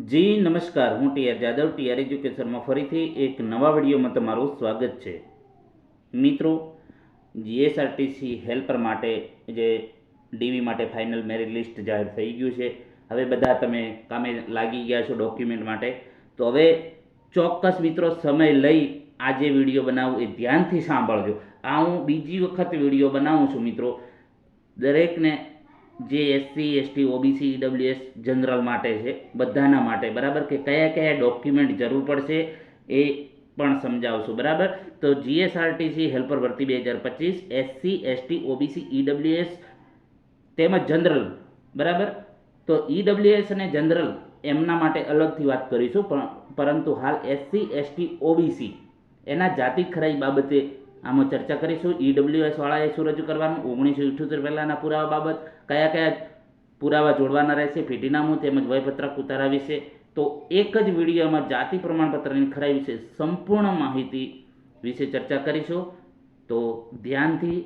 જી નમસ્કાર, હું TR Jadav TR એજ્યુકેશનમાં ફરીથી એક નવા વિડીયોમાં તમારું સ્વાગત છે. મિત્રો, જીએસઆરટીસી હેલ્પર માટે જે ડીવી માટે ફાઇનલ મેરિટ લિસ્ટ જાહેર થઈ ગયું છે. હવે બધા તમે કામે લાગી ગયા છો ડોક્યુમેન્ટ માટે. તો હવે ચોક્કસ મિત્રો સમય લઈ આ જે વિડીયો બનાવું એ ધ્યાનથી સાંભળજો. આ હું બીજી વખત વિડીયો બનાવું છું મિત્રો. દરેકને જે SC ST OBC EWS general માટે છે, બધાના માટે, બરાબર, કે કયા કયા ડોક્યુમેન્ટ જરૂર પડશે એ પણ સમજાવશું, બરાબર. તો જીએસઆરટીસી હેલ્પર ભરતી 2025 એસસી એસટી ઓબીસી ઈડબ્લ્યુએસ તેમજ જનરલ, બરાબર. તો ઈડબ્લ્યુએસ અને જનરલ એમના માટે અલગથી વાત કરીશું, પરંતુ હાલ એસસી એસટી ઓબીસી એના જાતિ ખરાઈ બાબતે આમાં ચર્ચા કરીશું. ઈડબ્લ્યુએસ વાળાએ શું રજૂ કરવાનું, 1978 પહેલાંના પુરાવા બાબત, કયા કયા પુરાવા જોડવાના રહેશે, પેઢીનામું તેમજ વયપત્રક ઉતારા વિશે. તો એક જ વિડીયોમાં જાતિ પ્રમાણપત્રની ખરાઈ વિશે સંપૂર્ણ માહિતી વિશે ચર્ચા કરીશું. તો ધ્યાનથી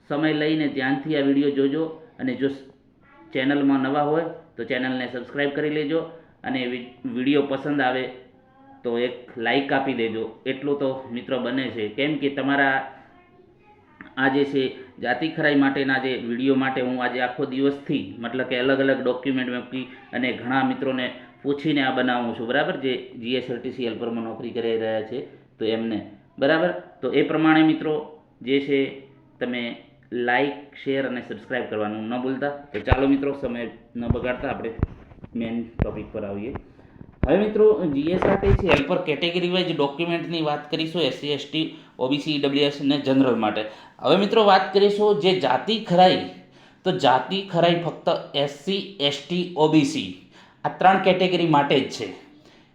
સમય લઈને ધ્યાનથી આ વિડીયો જોજો. અને જો ચેનલમાં નવા હોય તો ચેનલને સબસ્ક્રાઈબ કરી લેજો. અને વિડીયો પસંદ આવે તો એક લાઈક આપી દેજો. એટલું તો મિત્રો બને છે, કેમ કે તમારા આ જે છે જાતિ ખરાઈ માટેના જે વિડીયો માટે હું આજે આખો દિવસથી, મતલબ કે અલગ અલગ ડોક્યુમેન્ટ મૂકી અને ઘણા મિત્રોને પૂછીને આ બનાવું છું, બરાબર, જે જીએસઆરટીસી હેલ્પરમાં નોકરી કરી રહ્યા છે તો એમને, બરાબર. તો એ પ્રમાણે મિત્રો જે છે તમે લાઈક, શેર અને સબસ્ક્રાઈબ કરવાનું ન ભૂલતા. તો ચાલો મિત્રો, સમય ન બગાડતા આપણે મેન ટોપિક પર આવીએ. હવે મિત્રો, જીએસઆરટીસી હેલ્પર કેટેગરી વાઇઝ ડોક્યુમેન્ટની વાત કરીશું, એસસી એસટી ઓબીસી ઈડબ્લ્યુએસ અને જનરલ માટે. હવે મિત્રો વાત કરીશું જે જાતિ ખરાઈ, તો જાતિ ખરાઈ ફક્ત એસસી એસટી ઓબીસી આ ત્રણ કેટેગરી માટે જ છે.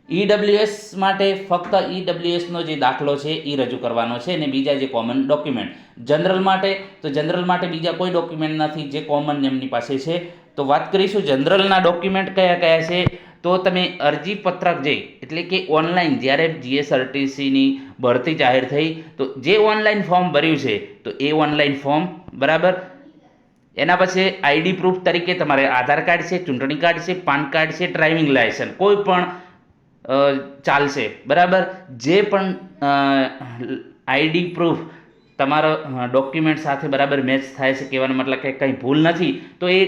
ઈડબ્લ્યુએસ માટે ફક્ત ઈડબ્લ્યુએસનો જે દાખલો છે એ રજૂ કરવાનો છે અને બીજા જે કોમન ડોક્યુમેન્ટ. જનરલ માટે, તો જનરલ માટે બીજા કોઈ ડોક્યુમેન્ટ નથી, જે કોમન એમની પાસે છે. તો વાત કરીશું જનરલના ડોક્યુમેન્ટ કયા કયા છે. તો તમે અરજીપત્રક જે, એટલે કે ઓનલાઈન જ્યારે જીએસઆરટીસીની ભરતી જાહેર થઈ તો જે ઓનલાઈન ફોર્મ ભર્યું છે તો એ ઓનલાઈન ફોર્મ, બરાબર. એના પછી આઈડી પ્રૂફ તરીકે તમારે આધાર કાર્ડ છે, ચૂંટણી કાર્ડ છે, પાન કાર્ડ છે, ડ્રાઇવિંગ લાયસન્સ, કોઈ પણ ચાલશે, બરાબર. જે પણ આઈડી પ્રૂફ તમારો ડોક્યુમેન્ટ સાથે બરાબર મેચ થાય છે, કહેવાનો મતલબ કે કંઈ ભૂલ નથી, તો એ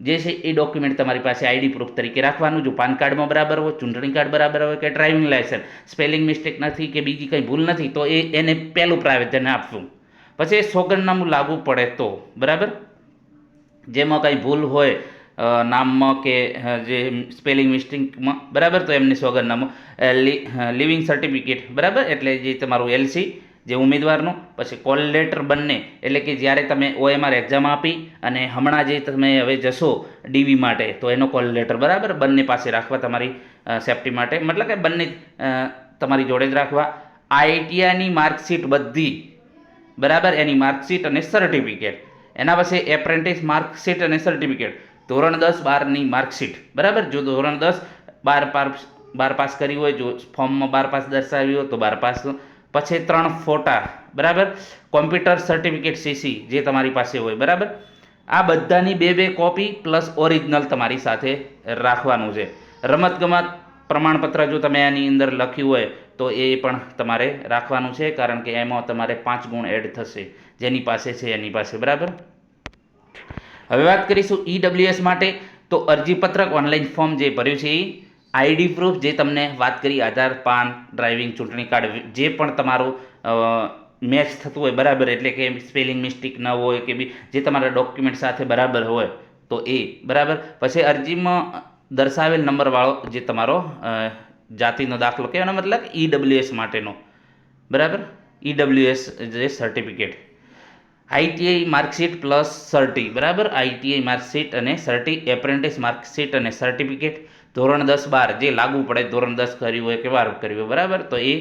જે છે એ ડોક્યુમેન્ટ તમારી પાસે આઈડી પ્રૂફ તરીકે રાખવાનું. જો પાન કાર્ડમાં બરાબર હોય, ચૂંટણી કાર્ડ બરાબર હોય કે ડ્રાઇવિંગ લાયસન્સ, સ્પેલિંગ મિસ્ટેક નથી કે બીજી કંઈ ભૂલ નથી, તો એને પહેલું પ્રાધાન્ય આપવું. પછી સોગંદનામું લાગુ પડે તો, બરાબર, જેમાં કંઈ ભૂલ હોય નામમાં કે જે સ્પેલિંગ મિસ્ટેકમાં, બરાબર, તો એમની સોગંદનામું, લિવિંગ સર્ટિફિકેટ, બરાબર, એટલે જે તમારું એલસી જે ઉમેદવારનું, પછી કોલ લેટર બંને, એટલે કે જ્યારે તમે ઓએમઆર એક્ઝામ આપી અને હમણાં જે તમે હવે જશો ડીવી માટે તો એનો કોલ લેટર, બરાબર, બંને પાસે રાખવા તમારી સેફટી માટે, મતલબ કે બંને તમારી જોડે જ રાખવા. આઈટીઆઈની માર્કશીટ બધી, બરાબર, એની માર્કશીટ અને સર્ટિફિકેટ. એના પછી એપ્રેન્ટિસ માર્કશીટ અને સર્ટિફિકેટ, ધોરણ 10-12ની માર્કશીટ, બરાબર. જો ધોરણ 10 બાર પાસ કરી હોય, જો ફોર્મમાં 12 પાસ દર્શાવ્યું હોય તો 12 પાસ. પછી 3 ફોટા, બરાબર, કોમ્પ્યુટર સર્ટિફિકેટ સીસી જે તમારી પાસે હોય, બરાબર. આ બધાની બે કોપી પ્લસ ઓરિજિનલ તમારી સાથે રાખવાનું છે. રમતગમત પ્રમાણપત્ર જો તમે આની અંદર લખ્યું હોય તો એ પણ તમારે રાખવાનું છે, કારણ કે એમાં તમારે 5 ગુણ એડ થશે, જેની પાસે છે એની પાસે, બરાબર. હવે વાત કરીશું ઈડબ્લ્યુએસ માટે. તો અરજીપત્રક ઓનલાઈન ફોર્મ જે ભર્યું છે એ, આઈડી પ્રૂફ જે તમને વાત કરી, આધાર, પાન, ડ્રાઇવિંગ, ચૂંટણી કાર્ડ, જે પણ તમારું મેચ થતું હોય, બરાબર, એટલે કે સ્પેલિંગ મિસ્ટેક ન હોય કે બી જે તમારા ડોક્યુમેન્ટ સાથે બરાબર હોય તો એ, બરાબર. પછી અરજીમાં દર્શાવેલ નંબરવાળો જે તમારો જાતિનો દાખલો, કહેવાનો મતલબ ઈડબ્લ્યુએસ માટેનો, બરાબર, ઈડબ્લ્યુએસ જે સર્ટિફિકેટ, આઈટીઆઈ માર્કશીટ પ્લસ સર્ટી, બરાબર, આઈટીઆઈ માર્કશીટ અને સર્ટી, એપ્રેન્ટિસ માર્કશીટ અને સર્ટિફિકેટ, ધોરણ 10-12 જે લાગુ પડે, ધોરણ 10 કર્યું હોય કે 12 કર્યું હોય, બરાબર, તો એ.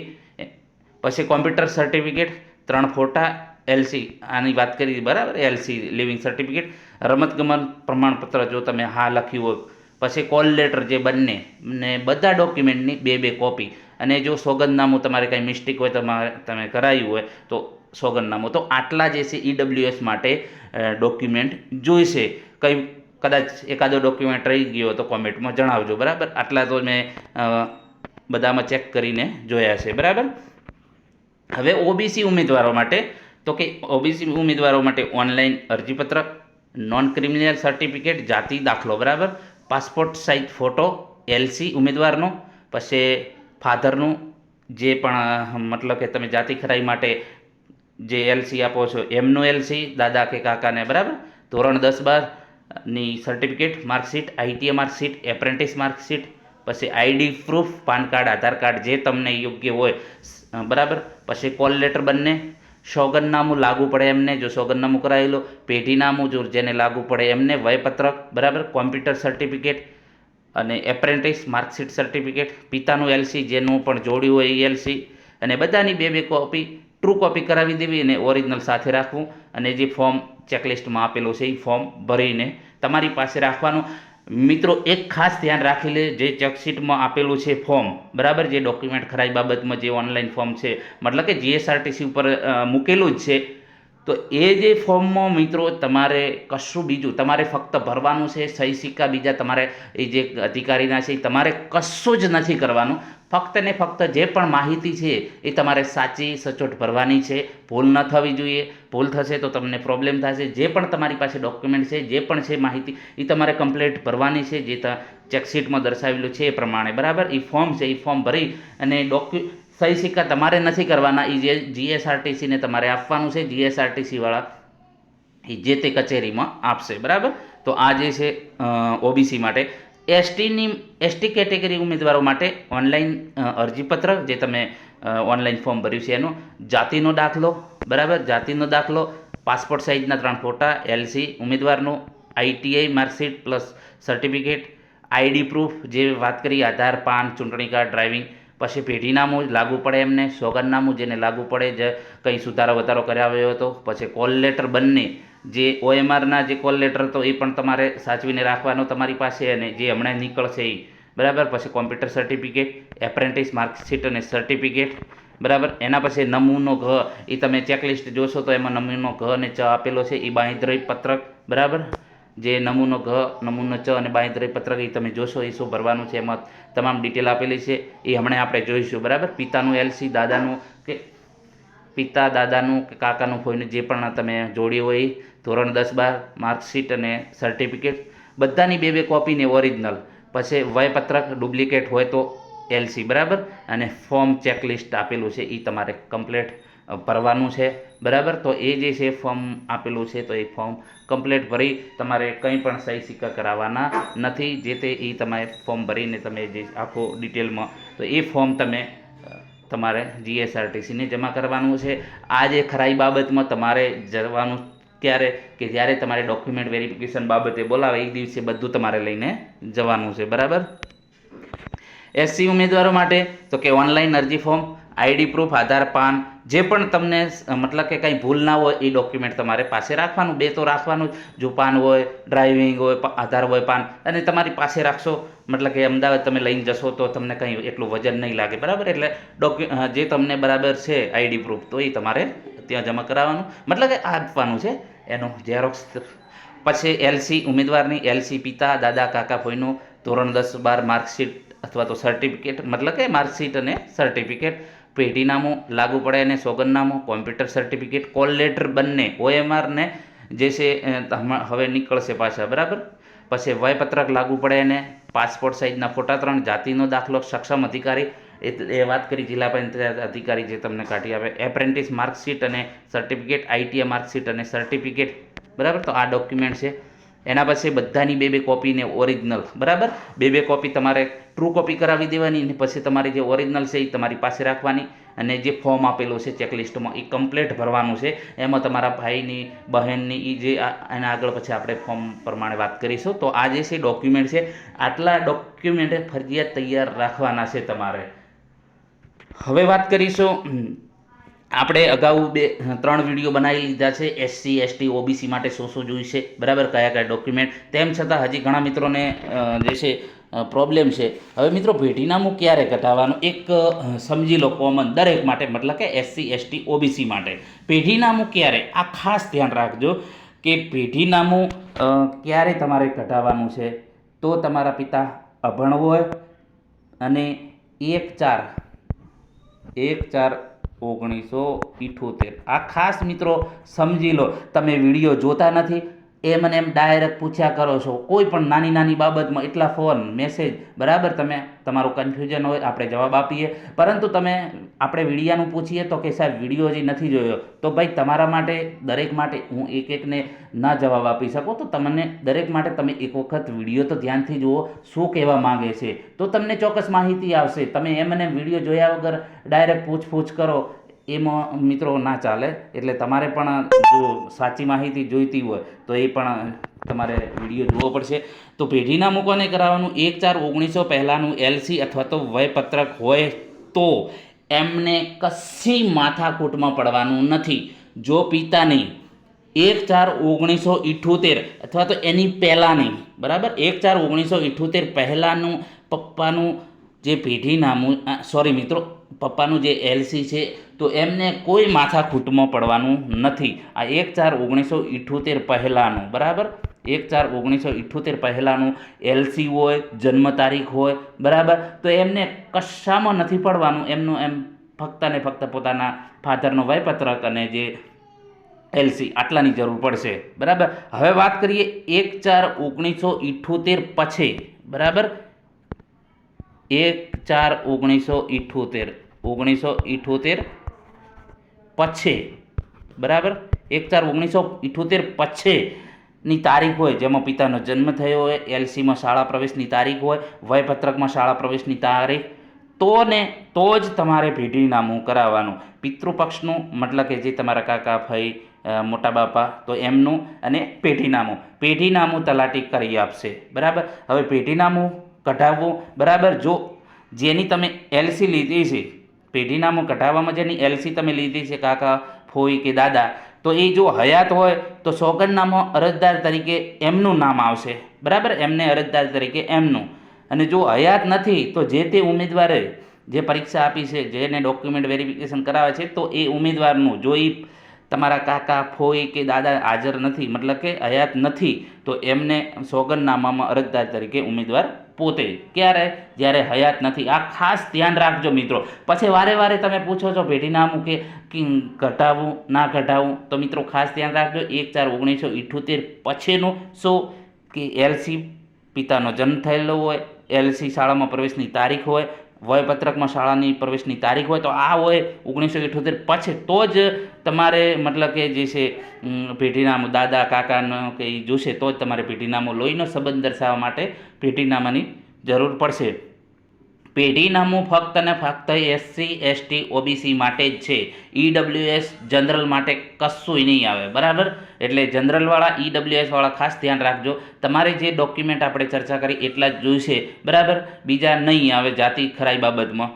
પછી કોમ્પ્યુટર સર્ટિફિકેટ, 3 ફોટા, એલસી આની વાત કરી, બરાબર, એલસી લિવિંગ સર્ટિફિકેટ, રમતગમત પ્રમાણપત્ર જો તમે હા લખ્યું હોય, પછી કોલ લેટર જે બંને, ને બધા ડોક્યુમેન્ટની બે કોપી. અને જો સોગંદનામું તમારે કંઈ મિસ્ટેક હોય, તમે કરાયું હોય તો સોગંદનામું. તો આટલા જે છે ઈડબ્લ્યુએસ માટે ડોક્યુમેન્ટ જોઈશે. કદાચ એકાદો ડોક્યુમેન્ટ રહી ગયો તો કોમેન્ટમાં જણાવજો, બરાબર. આટલા તો મેં બધામાં ચેક કરીને જોયા છે, બરાબર. હવે ઓબીસી ઉમેદવારો માટે તો કે ઓબીસી ઉમેદવારો માટે ઓનલાઈન અરજીપત્ર, નોન ક્રિમિનલ સર્ટિફિકેટ, જાતિ દાખલો, બરાબર, પાસપોર્ટ સાઇઝ ફોટો, એલસી ઉમેદવારનો, પછી ફાધરનું જે પણ મતલબ કે તમે જાતિ ખરાઈ માટે જે એલસી આપો છો એમનું એલસી, દાદા કે કાકાને, બરાબર. ધોરણ 10-12ની સર્ટિફિકેટ, માર્કશીટ, આઈટીએ માર્કશીટ, એપ્રેન્ટિસ માર્કશીટ, પછી ID proof, PAN card, Aadhaar card જે તમને યોગ્ય હોય, બરાબર. પછી કોલ લેટર બંને, સોગંદનામું લાગુ પડે એમને જો સોગંદનામું કરાયેલો, પેઢીનામું જો જેને લાગુ પડે એમને, વયપત્રક, બરાબર, કોમ્પ્યુટર સર્ટિફિકેટ અને એપ્રેન્ટિસ માર્કશીટ સર્ટિફિકેટ, પિતાનું એલસી જેનું પણ જોડ્યું હોય એ એલસી, અને બધાની બે કોપી, ટ્રુ કોપી કરાવી દેવી અને ઓરિજિનલ સાથે રાખવું. અને જે ફોર્મ ચેકલિસ્ટમાં આપેલું છે એ ફોર્મ ભરીને તમારી પાસે રાખવાનું. મિત્રો એક ખાસ ધ્યાન રાખી લે, જે ચેકશીટમાં આપેલું છે ફોર્મ, બરાબર, જે ડોક્યુમેન્ટ ખરાઈ બાબતમાં જે ઓનલાઈન ફોર્મ છે, મતલબ કે જીએસઆરટીસી ઉપર મૂકેલું જ છે, તો એ જે ફોર્મમાં મિત્રો તમારે કશું બીજું તમારે ફક્ત ભરવાનું છે, સહી સિક્કા બીજા તમારે એ જે અધિકારીના છે એ તમારે કશું જ નથી કરવાનું. ફક્ત ને ફક્ત જે પણ માહિતી છે એ તમારે સાચી સચોટ ભરવાની છે. ભૂલ ન થવી જોઈએ. ભૂલ થશે તો તમને પ્રોબ્લેમ થશે. જે પણ તમારી પાસે ડોક્યુમેન્ટ છે, જે પણ છે માહિતી, એ તમારે કમ્પ્લીટ ભરવાની છે, જે ચેકશીટમાં દર્શાવેલું છે એ પ્રમાણે, બરાબર. એ ફોર્મ છે એ ફોર્મ ભરી અને સહી સિક્કા તમારે નથી કરવાના, એ જે જીએસઆરટીસીને તમારે આપવાનું છે. જીએસઆરટીસીવાળા એ જે તે કચેરીમાં આપશે, બરાબર. તો આ જે છે ઓબીસી માટે. એસટી કેટેગરી ઉમેદવારો માટે ઓનલાઈન અરજીપત્ર જે તમે ઓનલાઈન ફોર્મ ભર્યું છે એનો, જાતિનો દાખલો, બરાબર, જાતિનો દાખલો, પાસપોર્ટ સાઇઝના 3 ફોટા, એલસી ઉમેદવારનો, ITI marksheet plus certificate, ID proof જે વાત કરી, આધાર, પાન, ચૂંટણી કાર્ડ, ડ્રાઇવિંગ, પછી પેઢીનામું લાગુ પડે એમને, સોગંદનામું જેને લાગુ પડે, જે કંઈ સુધારો વધારો કરાવ્યો હતો, પછી કોલ લેટર બંને, જે ઓએમઆરના જે કોલ લેટર હતો એ પણ તમારે સાચવીને રાખવાનો તમારી પાસે, અને જે હમણાં નીકળશે એ, બરાબર. પછી કોમ્પ્યુટર સર્ટિફિકેટ, એપ્રેન્ટિસ માર્કશીટ અને સર્ટિફિકેટ, બરાબર. એના પછી નમૂનો ઘ, એ તમે ચેકલિસ્ટ જોશો તો એમાં નમૂનો ઘ અને ચ આપેલો છે, એ બાંયધરી પત્રક, બરાબર. જે નમૂનો ઘ, નમૂનો ચ અને બાંયધરી પત્રક એ તમે જોશો એ શું ભરવાનું છે, એમાં તમામ ડિટેલ આપેલી છે, એ હમણાં આપણે જોઈશું, બરાબર. પિતાનું એલસી, દાદાનું કે પિતા, દાદાનું કે કાકાનું કોઈનું જે પણ તમે જોડ્યું હોય, ધોરણ 10-12 માર્કશીટ અને સર્ટિફિકેટ બધાની બે કોપીને ઓરિજિનલ, પછી વયપત્રક ડુપ્લિકેટ હોય તો એલસી, બરાબર. અને ફોર્મ ચેકલિસ્ટ આપેલું છે એ તમારે કમ્પ્લીટ ભરવાનું છે, બરાબર. તો એ જે છે ફોર્મ આપેલું છે તો એ ફોર્મ કમ્પ્લીટ ભરી તમારે કંઈ પણ સહી સિક્કા કરાવવાના નથી. જે તે એ તમે ફોર્મ ભરીને તમે જે આખો ડિટેલમાં, તો એ ફોર્મ તમે તમારે જીએસઆરટીસીને જમા કરવાનું છે. આ જે ખરાઈ બાબતમાં તમારે જવાનું ક્યારે કે જ્યારે તમારે ડોક્યુમેન્ટ વેરિફિકેશન બાબતે બોલાવે એ દિવસે બધું તમારે લઈને જવાનું છે, બરાબર. એસસી ઉમેદવારો માટે તો કે ઓનલાઈન અરજી ફોર્મ, આઈડી પ્રૂફ, આધાર, પાન, જે પણ તમને મતલબ કે કંઈ ભૂલ ના હોય એ ડોક્યુમેન્ટ તમારે પાસે રાખવાનું. 2 તો રાખવાનું જ, જો પાન હોય, ડ્રાઇવિંગ હોય, આધાર હોય, પાન, અને તમારી પાસે રાખશો, મતલબ કે અમદાવાદ તમે લઈને જશો તો તમને કંઈ એટલું વજન નહીં લાગે, બરાબર. એટલે જે તમને બરાબર છે આઈડી પ્રૂફ તો એ તમારે ત્યાં જમા કરાવવાનું, મતલબ કે આપવાનું છે એનો ઝેરોક્સ. પછી એલસી ઉમેદવારની એલસી, પિતા, દાદા, કાકા, ફોઈનું ધોરણ 10-12 માર્કશીટ અથવા તો સર્ટિફિકેટ, મતલબ કે માર્કશીટ અને સર્ટિફિકેટ, પેઢીનામું લાગુ પડે અને સોગંદનામું, કોમ્પ્યુટર સર્ટિફિકેટ, કોલ લેટર બંને ઓએમઆરને જે છે હવે નીકળશે પાછા, બરાબર. પછી વયપત્રક લાગુ પડે એને, પાસપોર્ટ સાઇઝના ફોટા 3, જાતિનો દાખલો, સક્ષમ અધિકારી એ વાત કરી જિલ્લા પંચાયત અધિકારી જે તમને કાઢી આપે, એપ્રેન્ટિસ માર્કશીટ અને સર્ટિફિકેટ, આઈટીઆઈ માર્કશીટ અને સર્ટિફિકેટ, બરાબર. તો આ ડોક્યુમેન્ટ છે. એના પછી બધાની બે કોપીને ઓરિજિનલ, બરાબર. બે કોપી તમારે ટ્રુ કોપી કરાવી દેવાની, અને પછી તમારી જે ઓરિજિનલ છે એ તમારી પાસે રાખવાની, અને જે ફોર્મ આપેલું છે ચેકલિસ્ટમાં એ કમ્પ્લીટ ભરવાનું છે. એમાં તમારા ભાઈની, બહેનની એ જે એના આગળ પછી આપણે ફોર્મ પ્રમાણે વાત કરીશું. તો આ જે છે ડોક્યુમેન્ટ છે, આટલા ડોક્યુમેન્ટ ફરજિયાત તૈયાર રાખવાના છે તમારે. હવે વાત કરીશું, આપણે અગાઉ 2-3 વિડીયો બનાવી લીધા છે એસસી, એસટી, ઓબીસી માટે શું શું જોઈશે, બરાબર, કયા કયા ડોક્યુમેન્ટ. તેમ છતાં હજી ઘણા મિત્રોને જે છે પ્રોબ્લેમ છે. હવે મિત્રો પેઢીનામું ક્યારે કઢાવવાનું એક સમજી લો, કોમન દરેક માટે, મતલબ કે એસસી, એસટી, ઓબીસી માટે પેઢીનામું ક્યારે, આ ખાસ ધ્યાન રાખજો કે પેઢીનામું ક્યારે તમારે કઢાવવાનું છે. તો તમારા પિતા અભણ હોય અને 1/4/1978 આ ખાસ મિત્રો સમજી લો. તમે વિડીયો જોતા નથી, એમ અને એમ ડાયરેક્ટ પૂછ્યા કરો છો કોઈ પણ નાની નાની બાબતમાં, એટલા ફોન મેસેજ, બરાબર. તમે તમારું કન્ફ્યુઝન હોય, આપણે જવાબ આપીએ, પરંતુ તમે આપણે વિડીયાનું પૂછીએ તો કે સાહેબ વિડીયો હજી નથી જોયો. તો ભાઈ તમારા માટે, દરેક માટે હું એક એકને ના જવાબ આપી શકું. તો તમને દરેક માટે તમે એક વખત વિડીયો તો ધ્યાનથી જુઓ, શું કહેવા માંગે છે, તો તમને ચોક્કસ માહિતી આવશે. તમે એમ અને વિડીયો જોયા વગર ડાયરેક્ટ પૂછપૂછ કરો, એમાં મિત્રો ના ચાલે. એટલે તમારે પણ જો સાચી માહિતી જોઈતી હોય તો એ પણ તમારે વિડીયો જોવો પડશે. તો પેઢીનામું કોને કરાવવાનું? 1/4/1900 પહેલાંનું એલસી અથવા તો વયપત્રક હોય તો એમને કશી માથાકૂટમાં પડવાનું નથી. જો પિતાની 1/4/1978 અથવા તો એની પહેલાંની, બરાબર, 1/4/1978 પહેલાંનું પપ્પાનું જે પેઢીનામું, સોરી મિત્રો, પપ્પાનું જે એલસી છે, તો એમને કોઈ માથાકૂટમાં પડવાનું નથી. આ 1/4/1978 પહેલાંનું, બરાબર, 1/4/1978 પહેલાંનું એલસી હોય, જન્મ તારીખ હોય, બરાબર, તો એમને કશામાં નથી પડવાનું. એમનું એમ ફક્ત ને ફક્ત પોતાના ફાધરનો વયપત્રક અને જે એલસી આટલાની જરૂર પડશે, બરાબર. હવે વાત કરીએ 1/4/1978 પછી, બરાબર, 1/4/1978 પછી, બરાબર, 1/4/1978 પછીની તારીખ હોય, જેમાં પિતાનો જન્મ થયો હોય, એલસીમાં શાળા પ્રવેશની તારીખ હોય, વયપત્રકમાં શાળા પ્રવેશની તારીખ, તો જ તમારે પેઢીનામું કરાવવાનું. પિતૃપક્ષનું મતલબ કે જે તમારા કાકા, ભાઈ, મોટા બાપા, તો એમનું, અને પેઢીનામું તલાટી કરી આપશે, બરાબર. હવે પેઢીનામું કઢાવવું, બરાબર. જો જેની તમે એલસી લીધી છે, પેઢીનામું કઢાવવામાં જેની એલસી તમે લીધી છે, કાકા, ફોઈ કે દાદા, તો એ જો હયાત હોય તો સોગંદનામામાં અરજદાર તરીકે એમનું નામ આવશે, બરાબર, એમને અરજદાર તરીકે એમનું. અને જો હયાત નથી તો જે તે ઉમેદવારે જે પરીક્ષા આપી છે, જેને ડોક્યુમેન્ટ વેરિફિકેશન કરાવે છે, તો એ ઉમેદવારનું, જો એ તમારા કાકા, ફોઈ કે દાદા હાજર નથી, મતલબ કે હયાત નથી, તો એમને સોગંદનામામાં અરજદાર તરીકે ઉમેદવાર પોતે. ક્યારે? જ્યારે હયાત નથી. આ ખાસ ધ્યાન રાખજો મિત્રો. પછી વારે વારે તમે પૂછો છો પેઢીનામું કે કઢાવવું ના કઢાવવું, તો મિત્રો ખાસ ધ્યાન રાખજો. 1/4/1978 પછીનું શું કે એલસી પિતાનો જન્મ થયેલો હોય, એલસી શાળામાં પ્રવેશની તારીખ હોય, વયપત્રકમાં શાળાની પ્રવેશની તારીખ હોય, તો આ હોય 1978 પછી, તો જ તમારે મતલબ કે જે છે પેઢીનામું દાદા કાકાનો કે એ જોશે, તો જ તમારે પેઢીનામું, લોહીનો સંબંધ દર્શાવવા માટે પેઢીનામાની જરૂર પડશે. પેઢીનામું ફક્ત ને ફક્ત SC ST OBC માટે જ છે. EWS જનરલ માટે કશું નહીં આવે, બરાબર. એટલે જનરલવાળા, EWS વાળા ખાસ ધ્યાન રાખજો. તમારે જે ડોક્યુમેન્ટ આપણે ચર્ચા કરી એટલા જ જોઈશે, બરાબર, બીજા નહીં આવે જાતિ ખરાઈ બાબતમાં.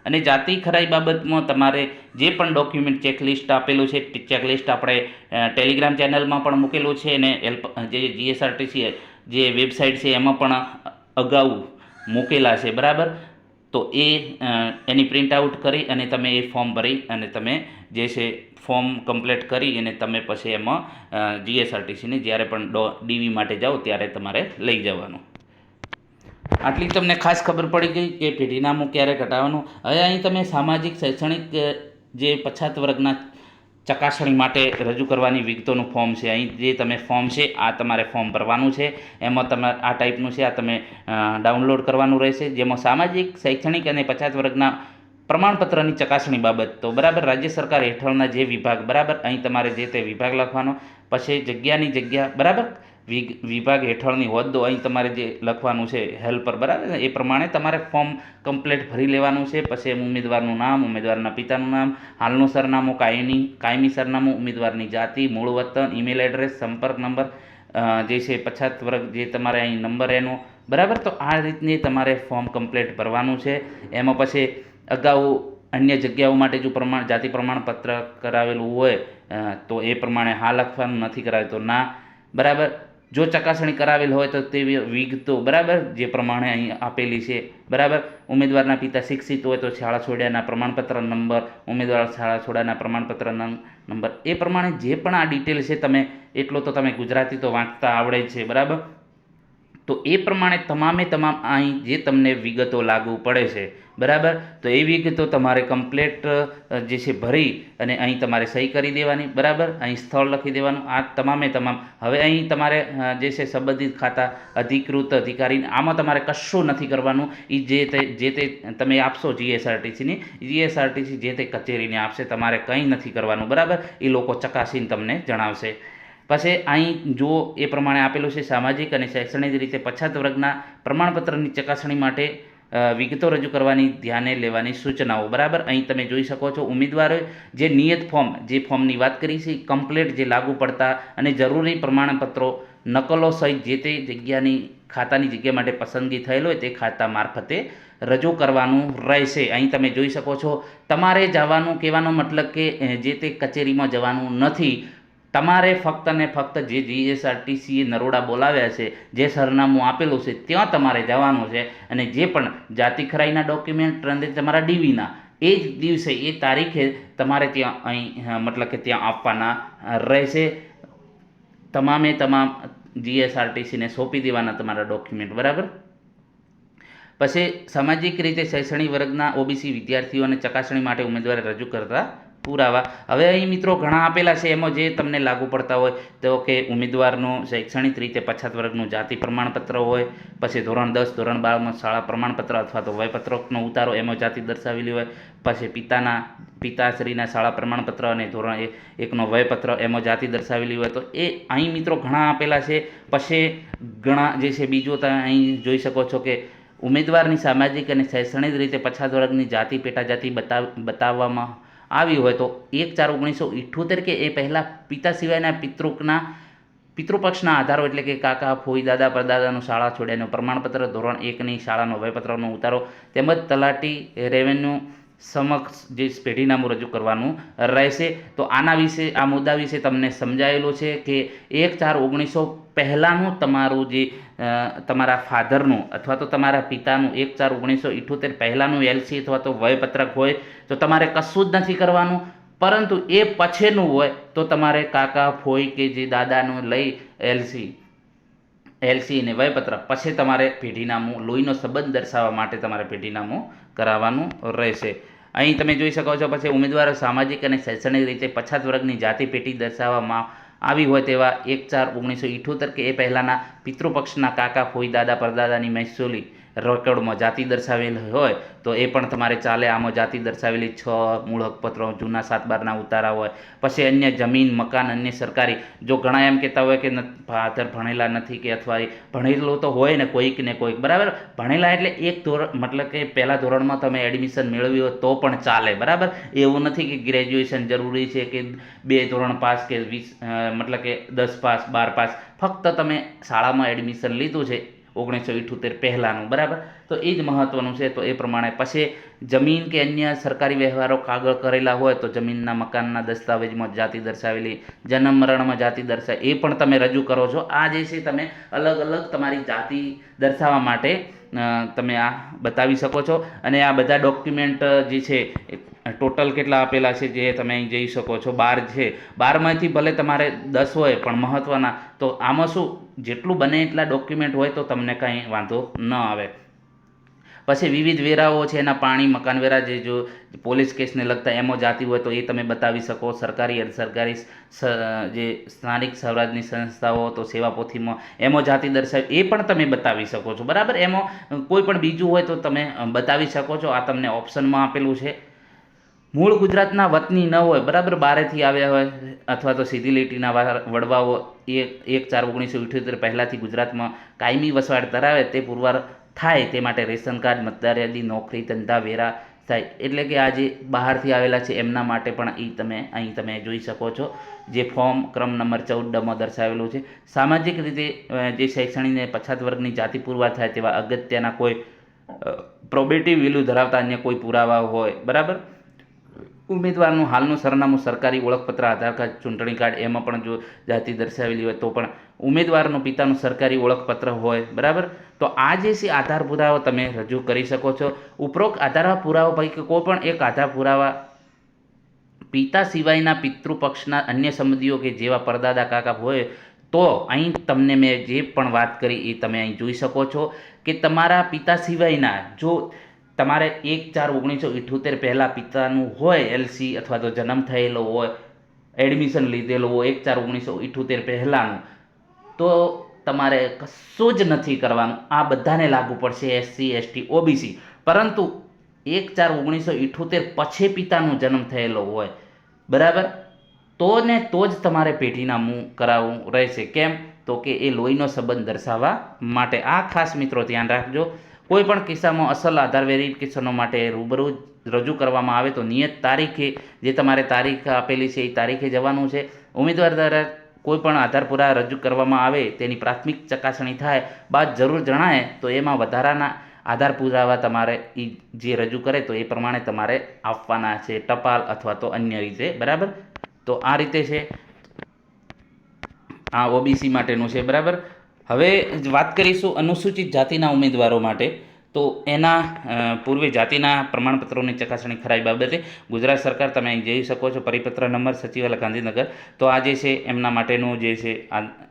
અને જાતિ ખરાઈ બાબતમાં તમારે જે પણ ડોક્યુમેન્ટ ચેકલિસ્ટ આપેલું છે, ચેકલિસ્ટ આપણે ટેલિગ્રામ ચેનલમાં પણ મૂકેલું છે, અને જે GSRTC જે વેબસાઇટ છે એમાં પણ અગાઉ મૂકેલા છે, બરાબર. તો એની પ્રિન્ટ આઉટ કરી અને તમે એ ફોર્મ ભરી અને તમે જે છે ફોર્મ કમ્પ્લીટ કરી અને તમે પછી એમાં GSRTCને જ્યારે પણ ડીવી માટે જાઓ ત્યારે તમારે લઈ જવાનું. આટલી તમને ખાસ ખબર પડી ગઈ કે પેઢીનામું ક્યારે કઢાવવાનું. હવે અહીં તમે સામાજિક શૈક્ષણિક જે પછાત વર્ગના ચકાસણી માટે રજૂ કરવાની વિગતોનું ફોર્મ છે. અહીં જે તમે ફોર્મ છે આ તમારે ફોર્મ ભરવાનું છે. એમાં તમે આ ટાઈપનું છે, આ તમે ડાઉનલોડ કરવાનું રહેશે, જેમાં સામાજિક શૈક્ષણિક અને પછાત વર્ગના પ્રમાણપત્રની ચકાસણી બાબત, તો બરાબર, રાજ્ય સરકાર હેઠળના જે વિભાગ, બરાબર, અહીં તમારે જે તે વિભાગ લખવાનો, પછી જગ્યાની જગ્યા, બરાબર, વિભાગ હેઠળની હોદ્દો અહીં તમારે જે લખવાનું છે હેલ્પર, બરાબર, એ પ્રમાણે તમારે ફોર્મ કમ્પ્લીટ ભરી લેવાનું છે. પછી ઉમેદવારનું નામ, ઉમેદવારના પિતાનું નામ, હાલનું સરનામું, કાયમી સરનામું, ઉમેદવારની જાતિ, મૂળ વતન, ઈમેલ એડ્રેસ, સંપર્ક નંબર, જે છે પછાત વર્ગ જે તમારે અહીં નંબર એનો, બરાબર. તો આ રીતની તમારે ફોર્મ કમ્પ્લીટ ભરવાનું છે. એમાં પછી અગાઉ અન્ય જગ્યાઓ માટે જો જાતિ પ્રમાણપત્ર કરાવેલું હોય તો એ પ્રમાણે હા લખવાનું, નથી કરાવે તો ના, બરાબર. જો ચકાસણી કરાવેલ હોય તો તે વિગતો બરાબર જે પ્રમાણે અહીં આપેલી છે બરાબર. ઉમેદવારના પિતા શિક્ષિત હોય તો શાળા છોડ્યાના પ્રમાણપત્ર નંબર, ઉમેદવાર શાળા છોડ્યાના પ્રમાણપત્ર નંબર, એ પ્રમાણે જે પણ આ ડિટેલ છે તમે એટલો તો તમે ગુજરાતી તો વાંચતા આવડે છે બરાબર. તો એ પ્રમાણે તમામે તમામ અહીં જે તમને વિગતો લાગુ પડે છે બરાબર. તો એ વિગતો તમારે કમ્પ્લેટ જે છે ભરી અને અહીં તમારે સહી કરી દેવાની બરાબર. અહીં સ્થળ લખી દેવાનું. આ તમામે તમામ હવે અહીં તમારે જે છે સંબંધિત ખાતા અધિકૃત અધિકારી આમાં તમારે કશું નથી કરવાનું. એ જે તે તમે આપશો જીએસઆરટીસી જે તે કચેરીને આપશે, તમારે કંઈ નથી કરવાનું બરાબર. એ લોકો ચકાસીને તમને જણાવશે. પછી અહીં જો એ પ્રમાણે આપેલું છે સામાજિક અને શૈક્ષણિક રીતે પછાત વર્ગના પ્રમાણપત્રની ચકાસણી માટે વિગતો રજૂ કરવાની ધ્યાને લેવાની સૂચનાઓ બરાબર. અહીં તમે જોઈ શકો છો ઉમેદવારોએ જે નિયત ફોર્મ, જે ફોર્મની વાત કરી છે કમ્પ્લીટ જે લાગુ પડતા અને જરૂરી પ્રમાણપત્રો નકલો સહિત જે તે જગ્યાની ખાતાની જગ્યા માટે પસંદગી થયેલ હોય તે ખાતા મારફતે રજૂ કરવાનું રહેશે. અહીં તમે જોઈ શકો છો તમારે જવાનું, કહેવાનો મતલબ કે જે તે કચેરીમાં જવાનું નથી. તમારે ફક્ત ને ફક્ત જે જીએસઆરટીસીએ નરોડા બોલાવ્યા છે, જે સરનામું આપેલું છે ત્યાં તમારે જવાનું છે. અને જે પણ જાતિ ખરાઈના ડોક્યુમેન્ટ અને તમારા ડીવીના એ જ દિવસે એ તારીખે તમારે ત્યાં અહીં મતલબ કે ત્યાં આપવાના રહેશે. તમામે તમામ જીએસઆરટીસીને સોંપી દેવાના તમારા ડોક્યુમેન્ટ બરાબર. પછી સામાજિક રીતે શૈક્ષણિક વર્ગના ઓબીસી વિદ્યાર્થીઓને ચકાસણી માટે ઉમેદવારે રજૂ કરતા પુરાવા. હવે અહીં મિત્રો ઘણા આપેલા છે, એમાં જે તમને લાગુ પડતા હોય તો કે ઉમેદવારનું શૈક્ષણિક રીતે પછાત વર્ગનું જાતિ પ્રમાણપત્ર હોય, પછી ધોરણ 10 ધોરણ 12માં શાળા પ્રમાણપત્ર અથવા તો વયપત્રકનો ઉતારો એમાં જાતિ દર્શાવેલી હોય, પછી પિતાશ્રીના શાળા પ્રમાણપત્ર અને ધોરણ 1નો વયપત્ર એમાં જાતિ દર્શાવેલી હોય. તો એ અહીં મિત્રો ઘણા આપેલા છે. પછી ઘણા જે છે બીજું તમે અહીં જોઈ શકો છો કે ઉમેદવારની સામાજિક અને શૈક્ષણિક રીતે પછાત વર્ગની જાતિ પેટા જાતિ બતાવવામાં આવી હોય તો 1/4/1978 કે એ પહેલાં પિતા સિવાયના પિતૃપક્ષના આધારો એટલે કે કાકા, ફોઈ, દાદા, પરદાદાનું શાળા છોડ્યાનું પ્રમાણપત્ર, ધોરણ 1ની શાળાનો વયપત્રનો ઉતારો તેમજ તલાટી રેવન્યુ સમક્ષ જે પેઢીનામું રજૂ કરવાનું રહેશે. તો આના વિશે, આ મુદ્દા વિશે તમને સમજાયેલું છે કે 1/4/1900 પહેલાંનું તમારું જે તમારા ફાધરનું અથવા તો તમારા પિતાનું 1/4/1978 પહેલાંનું એલસી અથવા તો વયપત્રક હોય તો તમારે કશું જ નથી કરવાનું. પરંતુ એ પછીનું હોય તો તમારે કાકા, ફોઈ કે જે દાદાનું લઈ એલસી અને વયપત્રક પછી તમારે પેઢીનામું, લોહીનો સંબંધ દર્શાવવા માટે તમારે પેઢીનામું કરાવવાનું રહેશે. અહીં તમે જોઈ શકો છો પછી ઉમેદવારો સામાજિક અને શૈક્ષણિક રીતે પછાત વર્ગની જાતિ પેટી દર્શાવવામાં આવી હોય તેવા 1/4/1978 કે એ પહેલાંના પિતૃપક્ષના કાકા, ફોઈ, દાદા, પરદાદાની મહેસૂલી રેકોર્ડમાં જાતિ દર્શાવેલ હોય તો એ પણ તમારે ચાલે. આમાં જાતિ દર્શાવેલી 6 મૂળ હકપત્રો, જૂના 7/12ના ઉતારા હોય. પછી અન્ય જમીન, મકાન, અન્ય સરકારી, જો ઘણા એમ કહેતા હોય કે ફાધર ભણેલા નથી કે અથવા ભણેલું તો હોય ને કોઈક બરાબર. ભણેલા એટલે મતલબ કે પહેલા ધોરણમાં તમે એડમિશન મેળવ્યું હોય તો પણ ચાલે બરાબર. એવું નથી કે ગ્રેજ્યુએશન જરૂરી છે કે 2 ધોરણ પાસ કે 20 મતલબ કે 10 પાસ 12 પાસ. ફક્ત તમે શાળામાં એડમિશન લીધું છે 1978 પહેલાંનું બરાબર. તો એ જ મહત્ત્વનું છે. તો એ પ્રમાણે પછી જમીન કે અન્ય સરકારી વ્યવહારો કાગળ કરેલા હોય તો જમીનના, મકાનના દસ્તાવેજમાં જાતિ દર્શાવેલી, જન્મ મરણમાં જાતિ દર્શાવે એ પણ તમે રજૂ કરો છો. આ જે છે તમે અલગ અલગ તમારી જાતિ દર્શાવવા માટે તમે આ બતાવી શકો છો. અને આ બધા ડોક્યુમેન્ટ જે છે ટોટલ કેટલા આપેલા છે જે તમે અહીં જોઈ શકો છો. 12 છે. 12માંથી ભલે તમારે 10 હોય પણ મહત્ત્વના, તો આમાં શું જેટલું બને એટલા ડોક્યુમેન્ટ હોય તો તમને કંઈ વાંધો ન આવે. પછી વિવિધ વેરાઓ છે એના પાણી, મકાન વેરા, જો પોલીસ કેસને લગતા એમાં જાતિ હોય તો એ તમે બતાવી શકો. સરકારી અર્ધસરકારી જે સ્થાનિક સ્વરાજની સંસ્થાઓ તો સેવા પોથીમાં એમાં જાતિ દર્શાવે એ પણ તમે બતાવી શકો છો બરાબર. એમાં કોઈ પણ બીજું હોય તો તમે બતાવી શકો છો. આ તમને ઓપ્શનમાં આપેલું છે. મૂળ ગુજરાતના વતની ન હોય બરાબર, બહારેથી આવ્યા હોય અથવા તો સીધી લીટીના વડવાઓ 1/4/1978 પહેલાંથી ગુજરાતમાં કાયમી વસવાટ ધરાવે તે પુરવાર થાય તે માટે રેશન કાર્ડ, મતદાર યાદી, નોકરી, ધંધા, વેરા થાય. એટલે કે આ જે બહારથી આવેલા છે એમના માટે પણ અહીં તમે જોઈ શકો છો જે ફોર્મ ક્રમ નંબર 14 દર્શાવેલું છે. સામાજિક રીતે જે શૈક્ષણિક પછાત વર્ગની જાતિ પુરવાર થાય તેવા અગત્યના કોઈ પ્રોબેટિવ વેલ્યુ ધરાવતા અન્ય કોઈ પુરાવા હોય બરાબર. ઉમેદવારનું હાલનું સરનામું, સરકારી ઓળખપત્ર, આધાર કાર્ડ, ચૂંટણી કાર્ડ, એમાં પણ જો જાતિ દર્શાવેલી હોય તો પણ ઉમેદવારનું પિતાનું સરકારી ઓળખપત્ર હોય, બરાબર. તો આ જે છે આધાર પુરાવો તમે રજૂ કરી શકો છો. ઉપરોક્ત આધાર પુરાવા પૈકી કોઈ પણ એક આધાર પુરાવા પિતા સિવાયના પિતૃપક્ષના અન્ય સંબંધીઓ કે જેવા પરદાદા કાકા હોય તો અહીં તમને મેં જે પણ વાત કરી એ તમે અહીં જોઈ શકો છો કે તમારા પિતા સિવાયના જો તમારે 1/4/1978 પહેલાં પિતાનું હોય એલસી અથવા તો જન્મ થયેલો હોય, એડમિશન લીધેલો હોય 1/4/1978 પહેલાંનું, તો તમારે કશું જ નથી કરવાનું. આ બધાને લાગુ પડશે, SC ST OBC. પરંતુ 1/4/1978 પછી પિતાનો જન્મ થયેલો હોય, બરાબર, તો જ તમારે પેઢીનામું કરાવવું રહેશે. કેમ? તો કે એ લોહીનો સંબંધ દર્શાવવા માટે. આ ખાસ મિત્રો ધ્યાન રાખજો. કોઈ પણ કિસ્સામાં અસલ આધાર વેરિફિકેશનો માટે રૂબરૂ રજૂ કરવામાં આવે તો નિયત તારીખે, જે તમારે તારીખ આપેલી છે એ તારીખે જવાનું છે. ઉમેદવાર દ્વારા કોઈ પણ આધાર પુરાવા રજૂ કરવામાં આવે તેની પ્રાથમિક ચકાસણી થાય બાદ જરૂર જણાય તો એમાં વધારાના આધાર પુરાવા તમારે જે રજૂ કરે તો એ પ્રમાણે તમારે આપવાના છે, ટપાલ અથવા તો અન્ય રીતે, બરાબર. તો આ રીતે છે, આ ઓબીસી માટેનું છે, બરાબર. હવે વાત કરીશું અનુસૂચિત જાતિના ઉમેદવારો માટે. તો એના પૂર્વે જાતિના પ્રમાણપત્રોની ચકાસણી ખરાઈ બાબતે ગુજરાત સરકાર, તમે અહીં જોઈ શકો છો પરિપત્ર નંબર, સચિવાલય ગાંધીનગર. તો આ જે છે એમના માટેનું જે છે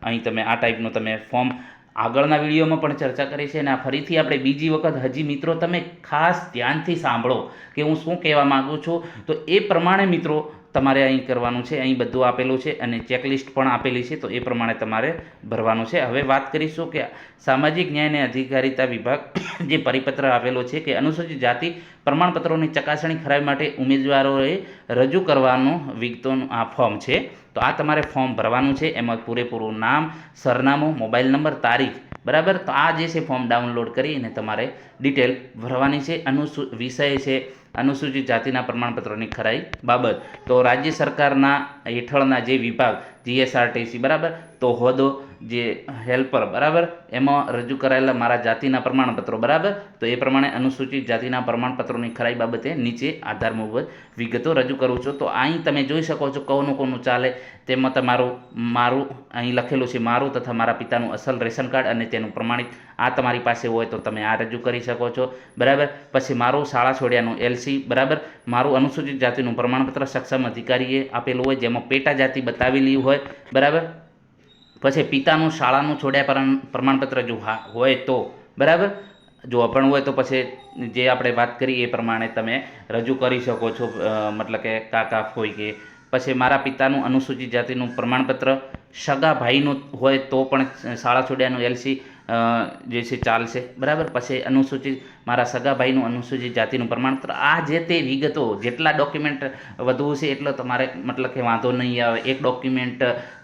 અહીં તમે આ ટાઈપનું તમે ફોર્મ આગળના વિડીયોમાં પણ ચર્ચા કરી છે અને આ ફરીથી આપણે બીજી વખત હજી મિત્રો તમે ખાસ ધ્યાનથી સાંભળો કે હું શું કહેવા માગું છું. તો એ પ્રમાણે મિત્રો તમારે અહીં કરવાનું છે. અહીં બધું આપેલું છે અને ચેકલિસ્ટ પણ આપેલી છે, તો એ પ્રમાણે તમારે ભરવાનું છે. હવે વાત કરીશું કે સામાજિક ન્યાય અને અધિકારિતા વિભાગ જે પરિપત્ર આપેલો છે કે અનુસૂચિત જાતિ પ્રમાણપત્રોની ચકાસણી ખરાઈ માટે ઉમેદવારોએ રજૂ કરવાનું વિગતોનું આ ફોર્મ છે. તો આ તમારે ફોર્મ ભરવાનું છે. એમાં પૂરેપૂરું નામ, સરનામું, મોબાઈલ નંબર, તારીખ, બરાબર. તો આ જે છે ફોર્મ ડાઉનલોડ કરીને તમારે ડિટેલ ભરવાની છે. વિષય છે અનુસૂચિત જાતિના પ્રમાણપત્રોની ખરાઈ બાબત. તો રાજ્ય સરકારના હેઠળના જે વિભાગ GSRTC, બરાબર, તો હોદ્દો જે હેલ્પર, બરાબર, એમાં રજૂ કરાયેલા મારા જાતિના પ્રમાણપત્રો, બરાબર. તો એ પ્રમાણે અનુસૂચિત જાતિના પ્રમાણપત્રોની ખરાઈ બાબતે નીચે આધાર મુજબ વિગતો રજૂ કરું છું. તો અહીં તમે જોઈ શકો છો કોનું ચાલે. તેમાં મારું અહીં લખેલું છે, મારું તથા મારા પિતાનું અસલ રેશન કાર્ડ અને તેનું પ્રમાણિત આ તમારી પાસે હોય તો તમે આ રજૂ કરી શકો છો, બરાબર. પછી મારું શાળા છોડ્યાનું LC, બરાબર. મારું અનુસૂચિત જાતિનું પ્રમાણપત્ર સક્ષમ અધિકારીએ આપેલું હોય જેમાં પેટા જાતિ બતાવેલી હોય, બરાબર. પછી પિતાનું શાળાનું છોડ્યા પ્રમાણપત્ર જો હોય તો, બરાબર. જો અભણ હોય તો પછી જે આપણે વાત કરી એ પ્રમાણે તમે રજૂ કરી શકો છો, મતલબ કે કાકા હોય કે. પછી મારા પિતાનું અનુસૂચિત જાતિનું પ્રમાણપત્ર સગા ભાઈનું હોય તો પણ શાળા છોડ્યાનું LC જે છે ચાલશે, બરાબર. પછી અનુસૂચિત મારા સગા ભાઈનું અનુસૂચિત જાતિનું પ્રમાણપત્ર, આ જે તે વિગતો જેટલા ડોક્યુમેન્ટ વધુ છે એટલો તમારે મતલબ કે વાંધો નહીં આવે. એક ડોક્યુમેન્ટ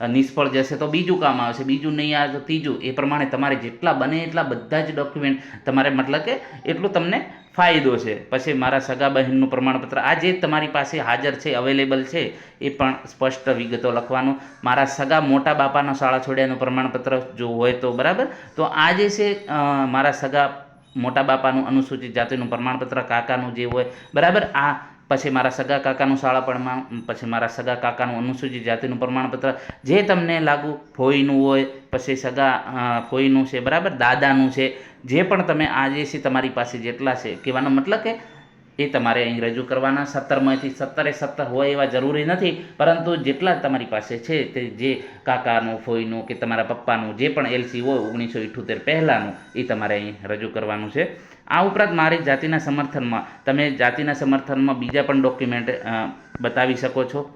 નિષ્ફળ જશે તો બીજું કામ આવશે, બીજું નહીં આવે તો ત્રીજું. એ પ્રમાણે તમારે જેટલા બને એટલા બધા જ ડોક્યુમેન્ટ તમારે મતલબ કે એટલું તમને ફાયદો છે. પછી મારા સગા બહેનનું પ્રમાણપત્ર, આ જે તમારી પાસે હાજર છે, અવેલેબલ છે, એ પણ સ્પષ્ટ વિગતો લખવાનું. મારા સગા મોટા બાપાના શાળા છોડ્યાનું પ્રમાણપત્ર જો હોય તો, બરાબર. તો આ જે છે મારા સગા મોટા બાપાનું અનુસૂચિત જાતિનું પ્રમાણપત્ર, કાકાનું જે હોય, બરાબર. આ પછી મારા સગા કાકાનું પછી મારા સગા કાકાનું અનુસૂચિત જાતિનું પ્રમાણપત્ર, જે તમને લાગુ ફોઈનું હોય, પછી સગા ફોઈનું છે, બરાબર, દાદાનું છે, જે પણ તમે આ જે છે તમારી પાસે જેટલા છે, કહેવાનો મતલબ કે એ તમારે અહીં રજૂ કરવાના. 17માંથી 17 હોય એવા જરૂરી નથી, પરંતુ જેટલા તમારી પાસે છે તે જે કાકાનું, ફોઈનું કે તમારા પપ્પાનું જે પણ LC હોય 1978 પહેલાંનું એ તમારે અહીં રજૂ કરવાનું છે. આ ઉપરાંત મારી જાતિના સમર્થનમાં તમે જાતિના સમર્થનમાં બીજા પણ ડોક્યુમેન્ટ બતાવી શકો છો.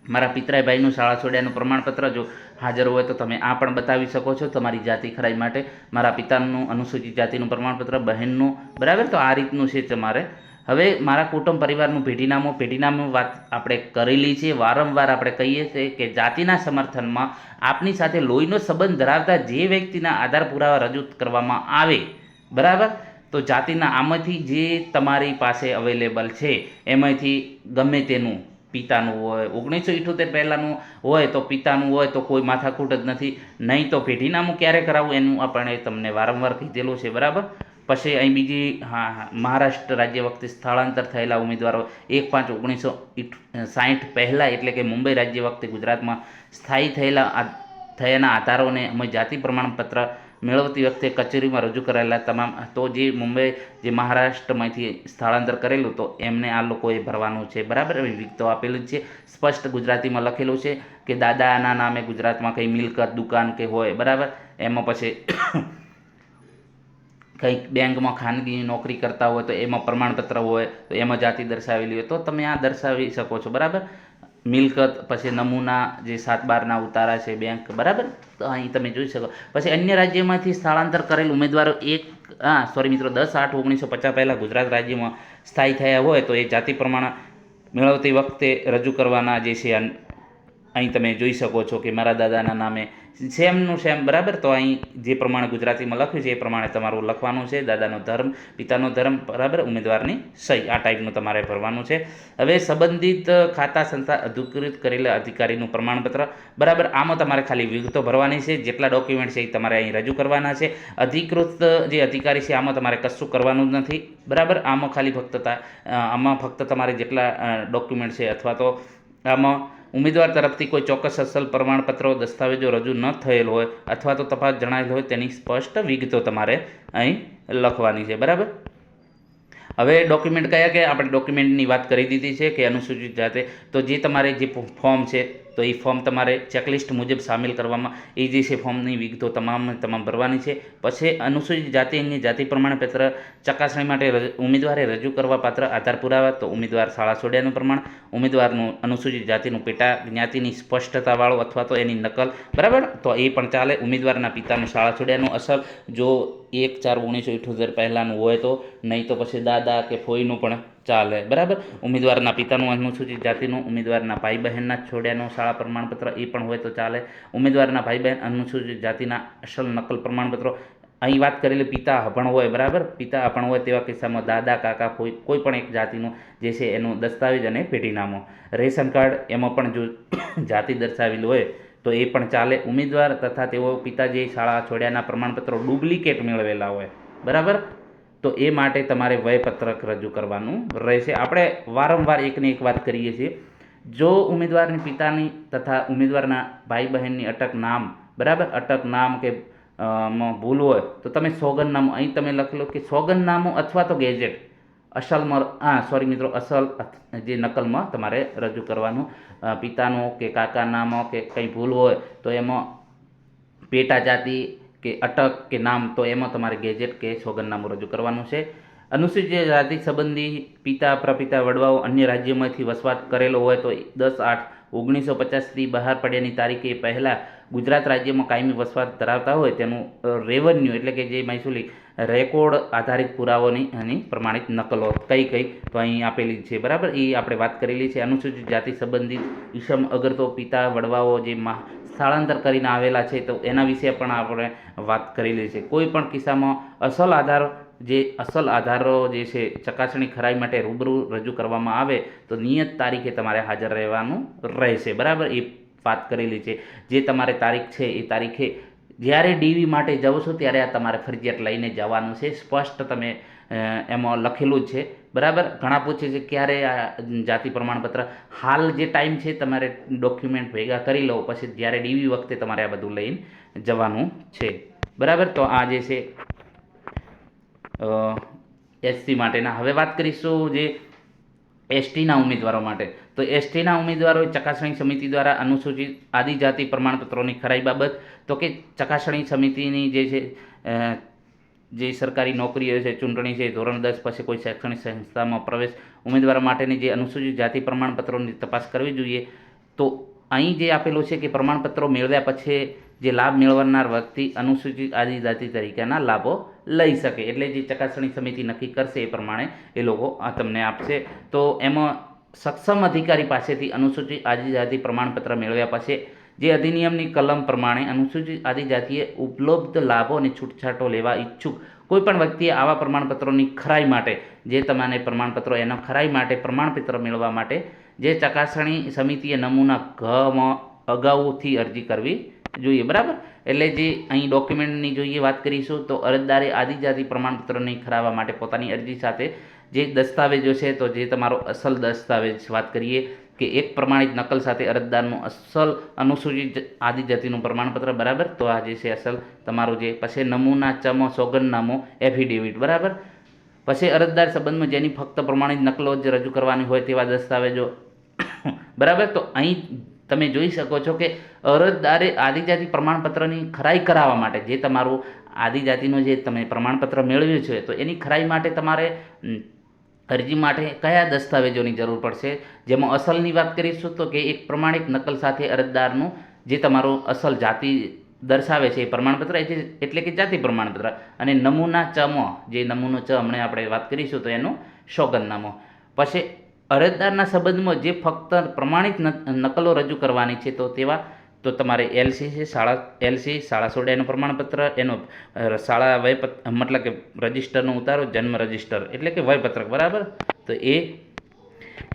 મારા પિતરાઈ ભાઈનું શાળા છોડ્યાનું પ્રમાણપત્ર જો હાજર હોય તો તમે આ પણ બતાવી શકો છો તમારી જાતિ ખરાઈ માટે. મારા પિતાનું અનુસૂચિત જાતિનું પ્રમાણપત્ર, બહેનનું, બરાબર. તો આ રીતનું છે તમારે. હવે મારા કુટુંબ પરિવારનું પેઢીનામું વાત આપણે કરેલી છે. વારંવાર આપણે કહીએ છીએ કે જાતિના સમર્થનમાં આપની સાથે લોહીનો સંબંધ ધરાવતા જે વ્યક્તિના આધાર પુરાવા રજૂ કરવામાં આવે, બરાબર, તો જાતિના આમાંથી જે તમારી પાસે અવેલેબલ છે એમાંથી ગમે તેનું, પિતાનું હોય, 1978 પહેલાંનું હોય તો પિતાનું હોય તો કોઈ માથાકૂટ જ નથી. નહીં તો પેઢીનામું ક્યારે કરાવવું એનું આપણે તમને વારંવાર કીધેલું છે, બરાબર. પછી અહીં બીજી મહારાષ્ટ્ર રાજ્ય વખતે સ્થળાંતર થયેલા ઉમેદવારો 1/5/1960 પહેલાં એટલે કે મુંબઈ રાજ્ય વખતે ગુજરાતમાં સ્થાયી થયાના આધારોને અમે જાતિ પ્રમાણપત્ર મેળવતી વખતે કચેરીમાં રજૂ કરાયેલા તમામ, તો જે મુંબઈ જે મહારાષ્ટ્રમાંથી સ્થળાંતર કરેલું તો એમને આ લોકોએ ભરવાનું છે, બરાબર. એવી વિગતો આપેલી છે, સ્પષ્ટ ગુજરાતીમાં લખેલું છે કે દાદાના નામે ગુજરાતમાં કંઈ મિલકત દુકાન કે હોય, બરાબર. એમાં પછી કંઈક બેંકમાં ખાનગી નોકરી કરતા હોય તો એમાં પ્રમાણપત્ર હોય તો એમાં જાતિ દર્શાવેલી હોય તો તમે આ દર્શાવી શકો છો, બરાબર. મિલકત પછી નમૂના જે 7/12ના ઉતારા છે બેંક, બરાબર. તો અહીં તમે જોઈ શકો. પછી અન્ય રાજ્યમાંથી સ્થળાંતર કરેલ ઉમેદવારો 10/8/1950 પહેલાં ગુજરાત રાજ્યમાં સ્થાયી થયા હોય તો એ જાતિ પ્રમાણ મેળવતી વખતે રજૂ કરવાના જે છે અહીં તમે જોઈ શકો છો કે મારા દાદાના નામે સેમનું સેમ, બરાબર. તો અહીં જે પ્રમાણે ગુજરાતીમાં લખ્યું છે એ પ્રમાણે તમારું લખવાનું છે. દાદાનો ધર્મ, પિતાનો ધર્મ, બરાબર, ઉમેદવારની સહી, આ ટાઈપનું તમારે ભરવાનું છે. હવે સંબંધિત ખાતા સંસ્થા અધિકૃત કરેલા અધિકારીનું પ્રમાણપત્ર, બરાબર. આમાં તમારે ખાલી વિગતો ભરવાની છે, જેટલા ડોક્યુમેન્ટ છે એ તમારે અહીં રજૂ કરવાના છે. અધિકૃત જે અધિકારી છે આમાં તમારે કશું કરવાનું જ નથી, બરાબર. આમાં ફક્ત તમારે જેટલા ડોક્યુમેન્ટ છે અથવા તો આમાં ઉમેદવાર તરફથી કોઈ ચોક્કસ અસલ પ્રમાણપત્રો દસ્તાવેજો રજૂ ન થયેલ હોય અથવા તો તપાસ જણાવેલ હોય તેની સ્પષ્ટ વિગતો તમારે અહીં લખવાની છે, બરાબર. હવે ડોક્યુમેન્ટ કયા કયા આપણે ડોક્યુમેન્ટની વાત કરી દીધી છે કે અનુસૂચિત જાતે, તો જે તમારે જે ફોર્મ છે તો એ ફોર્મ તમારે ચેકલિસ્ટ મુજબ સામેલ કરવામાં એ જે છે ફોર્મની વિગતો તમામ ભરવાની છે. પછી અનુસૂચિત જાતિ અંગે જાતિ પ્રમાણપત્ર ચકાસણી માટે ઉમેદવારે રજૂ કરવા પાત્ર આધાર પુરાવા, તો ઉમેદવાર શાળા છોડ્યાનું પ્રમાણ, ઉમેદવારનું અનુસૂચિત જાતિનું પેટા જ્ઞાતિની સ્પષ્ટતાવાળો અથવા તો એની નકલ, બરાબર. તો એ પણ ચાલે. ઉમેદવારના પિતાનું શાળા છોડ્યાનું અસલ જો 1/4/1978 પહેલાંનું હોય તો, નહીં તો પછી દાદા કે ફોઈનું પણ ચાલે, બરાબર. ઉમેદવારના પિતાનું અનુસૂચિત જાતિનું, ઉમેદવારના ભાઈ બહેનના છોડ્યાનું શાળા પ્રમાણપત્ર એ પણ હોય તો ચાલે. ઉમેદવારના ભાઈ બહેન અનુસૂચિત જાતિના અસલ નકલ પ્રમાણપત્રો, અહીં વાત કરેલી પિતા અભણ હોય, બરાબર. પિતા અભણ હોય તેવા કિસ્સામાં દાદા, કાકા, કોઈ પણ એક જાતિનું જે છે એનું દસ્તાવેજ અને પેટીનામું. રેશન કાર્ડ, એમાં પણ જો જાતિ દર્શાવેલી હોય તો એ પણ ચાલે. ઉમેદવાર તથા તેઓ પિતા જે શાળા છોડ્યાના પ્રમાણપત્રો ડુપ્લિકેટ મેળવેલા હોય, બરાબર, તો એ માટે તમારે વયપત્રક રજૂ કરવાનું રહેશે. આપણે વારંવાર એકને એક વાત કરીએ છીએ, જો ઉમેદવારની પિતાની તથા ઉમેદવારના ભાઈ બહેનની અટક નામ, બરાબર, અટક નામ કે ભૂલ હોય તો તમે સોગંદનામું, અહીં તમે લખેલું કે સોગંદનામું અથવા તો ગેજેટ અસલમાં, મિત્રો, અસલ જે નકલમાં તમારે રજૂ કરવાનું. પિતાનું કે કાકાનામાં કે કંઈ ભૂલ હોય તો એમાં પેટા જાતિ કે અટક કે નામ, તો એમાં તમારે ગેજેટ કે સોગંદનામું રજૂ કરવાનું છે. અનુસૂચિત જાતિ સંબંધી પિતા, પ્રપિતા, વડવાઓ અન્ય રાજ્યોમાંથી વસવાટ કરેલો હોય તો 10/8/1950થી બહાર પડ્યાની તારીખે પહેલાં ગુજરાત રાજ્યમાં કાયમી વસવાટ ધરાવતા હોય તેનું રેવન્યુ એટલે કે જે મહેસૂલી રેકોર્ડ આધારિત પુરાવોની અને પ્રમાણિત નકલો કઈ તો અહીં આપેલી છે, બરાબર. એ આપણે વાત કરેલી છે. અનુસૂચિત જાતિ સંબંધિત ઈસમ અગર તો પિતા, વડવાઓ જે સ્થળાંતર કરીને આવેલા છે તો એના વિશે પણ આપણે વાત કરેલી છે. કોઈ પણ કિસ્સામાં અસલ આધારો જે છે ચકાસણી ખરાઈ માટે રૂબરૂ રજૂ કરવામાં આવે તો નિયત તારીખે તમારે હાજર રહેવાનું રહેશે, બરાબર. એ વાત કરેલી છે. જે તમારે તારીખ છે એ તારીખે જ્યારે ડીવી માટે જાઓ છો ત્યારે આ તમારે ફરજિયાત લઈને જવાનું છે. સ્પષ્ટ તમે એમાં લખેલું જ છે, બરાબર. ઘણા પૂછે છે ક્યારે આ જાતિ પ્રમાણપત્ર, હાલ જે ટાઈમ છે તમારે ડોક્યુમેન્ટ ભેગા કરી લો, પછી જ્યારે ડીવી વખતે તમારે આ બધું લઈને જવાનું છે, બરાબર. તો આ જે છે એસસી માટેના. હવે વાત કરીશું જે એસટીના ઉમેદવારો માટે. તો એસટીના ઉમેદવારોએ ચકાસણી સમિતિ દ્વારા અનુસૂચિત આદિજાતિ પ્રમાણપત્રોની ખરાઈ બાબત, તો કે ચકાસણી સમિતિની જે છે જે સરકારી નોકરીઓ છે, ચૂંટણી છે, ધોરણ 10 પછી કોઈ શૈક્ષણિક સંસ્થામાં પ્રવેશ ઉમેદવારો માટેની જે અનુસૂચિત જાતિ પ્રમાણપત્રોની તપાસ કરવી જોઈએ. તો અહીં જે આપેલું છે કે પ્રમાણપત્રો મેળવ્યા પછી જે લાભ મેળવનાર વ્યક્તિ અનુસૂચિત આદિજાતિ તરીકેના લાભો લઈ શકે, એટલે જે ચકાસણી સમિતિ નક્કી કરશે એ પ્રમાણે એ લોકો આ તમને આપશે. તો એમાં સક્ષમ અધિકારી પાસેથી અનુસૂચિત આદિજાતિ પ્રમાણપત્ર મેળવ્યા પછી જે અધિનિયમની કલમ પ્રમાણે અનુસૂચિત આદિજાતિએ ઉપલબ્ધ લાભો અને છૂટછાટો લેવા ઈચ્છુક કોઈપણ વ્યક્તિએ આવા પ્રમાણપત્રોની ખરાઈ માટે, જે તમારે પ્રમાણપત્રો એના ખરાઈ માટે પ્રમાણપત્ર મેળવવા માટે જે ચકાસણી સમિતિએ નમૂના ઘમાં અગાઉથી અરજી કરવી જોઈએ, બરાબર. એટલે જે અહીં ડોક્યુમેન્ટની જોઈએ વાત કરીશું તો અરજદારે આદિજાતિ પ્રમાણપત્રની ખરાવવા માટે પોતાની અરજી સાથે જે દસ્તાવેજો છે તો જે તમારો અસલ દસ્તાવેજ વાત કરીએ કે એક પ્રમાણિત નકલ સાથે અરજદારનું અસલ અનુસૂચિત આદિજાતિનું પ્રમાણપત્ર, બરાબર. તો આ જે છે અસલ તમારું જે પછી નમૂના ચમો સોગંદનામું એફિડેવિટ, બરાબર. પછી અરજદાર સંબંધમાં જેની ફક્ત પ્રમાણિત નકલો જ રજૂ કરવાની હોય તેવા દસ્તાવેજો, બરાબર. તો અહીં તમે જોઈ શકો છો કે અરજદારે આદિજાતિ પ્રમાણપત્રની ખરાઈ કરાવવા માટે જે તમારું આદિજાતિનું જે તમે પ્રમાણપત્ર મેળવ્યું છે તો એની ખરાઈ માટે તમારે અરજી માટે કયા દસ્તાવેજોની જરૂર પડશે, જેમાં અસલની વાત કરીશું તો કે એક પ્રમાણિત નકલ સાથે અરજદારનું જે તમારું અસલ જાતિ દર્શાવે છે એ પ્રમાણપત્ર એટલે કે જાતિ પ્રમાણપત્ર, અને નમૂના ચમાં જે નમૂનો ચ હમણાં આપણે વાત કરીશું તો એનું સોગંદનામું. પછી અરજદારના સંબંધમાં જે ફક્ત પ્રમાણિત નકલો રજૂ કરવાની છે તો તેવા તો તમારે એલસી છે શાળા છોડ્યાનું પ્રમાણપત્ર, એનો શાળા મતલબ કે રજિસ્ટરનો ઉતારો, જન્મ રજિસ્ટર એટલે કે વયપત્રક, બરાબર. તો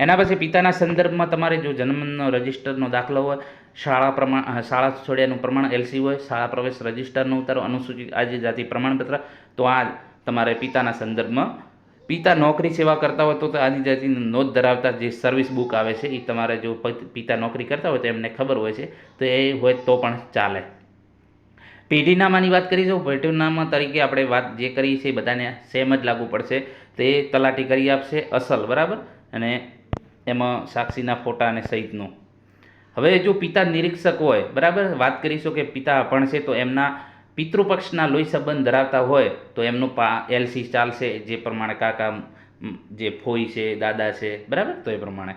એના પછી પિતાના સંદર્ભમાં તમારે જો જન્મનો રજિસ્ટરનો દાખલો હોય, શાળા છોડ્યાનું પ્રમાણ એલસી હોય, શાળા પ્રવેશ રજિસ્ટરનો ઉતારો, અનુસૂચિત આદિજાતિ પ્રમાણપત્ર, તો આ તમારે પિતાના સંદર્ભમાં. પિતા નોકરી સેવા કરતા હોય તો આદિજાતિની નોંધ ધરાવતા જે સર્વિસ બુક આવે છે એ તમારે જો પિતા નોકરી કરતા હોય તો એમને ખબર હોય છે તો એ હોય તો પણ ચાલે. પેઢીનામાની વાત કરીશું. પેઢીનામા તરીકે આપણે વાત જે કરી છે બધાને સેમ જ લાગુ પડશે. તો એ તલાટી કરી આપશે અસલ, બરાબર, અને એમાં સાક્ષીના ફોટા અને સહિતનું. હવે જો પિતા નિરીક્ષક હોય, બરાબર, વાત કરીશું કે પિતા અભણ છે તો એમના પિતૃપક્ષના લોહી સંબંધ ધરાવતા હોય તો એમનું એલસી ચાલશે, જે પ્રમાણે કાકા જે ફોઈ છે, દાદા છે, બરાબર. તો એ પ્રમાણે